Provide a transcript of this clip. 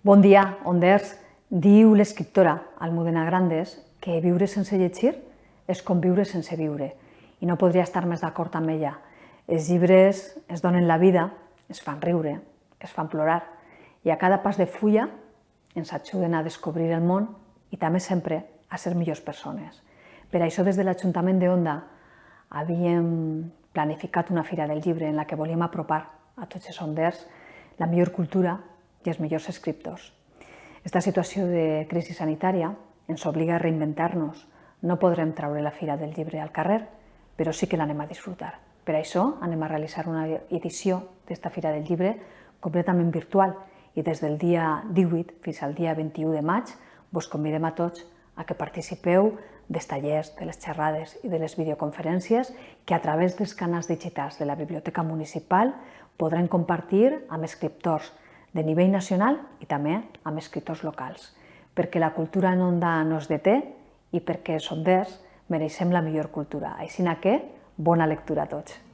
Bon dia, Onders. Diu l'escriptora Almudena Grandes que viure sense llegir és com viure sense viure, i no podria estar més d'acord amb ella. Els llibres ens donen la vida, ens fan riure, ens fan plorar, i a cada pas de fulla ens ajuden a descobrir el món i també sempre a ser millors persones. Per això, des de l'Ajuntament d'Onda havíem planificat una fira del llibre en la que volíem apropar a tots els onders la millor cultura i els millors escriptors. Esta situació de crisi sanitària ens obliga a reinventar-nos. No podrem treure la Fira del Llibre al carrer, però sí que l'anem a disfrutar. Per això anem a realitzar una edició d'esta Fira del Llibre completament virtual, i des del dia 18 fins al dia 21 de maig vos convidem a tots a que participeu dels tallers, de les xerrades i de les videoconferències que a través dels canals digitals de la Biblioteca Municipal podrem compartir amb escriptors de nivell nacional i també amb escriptors locals, perquè la cultura en Onda no es deté i perquè els onders mereixem la millor cultura. Així que bona lectura a tots.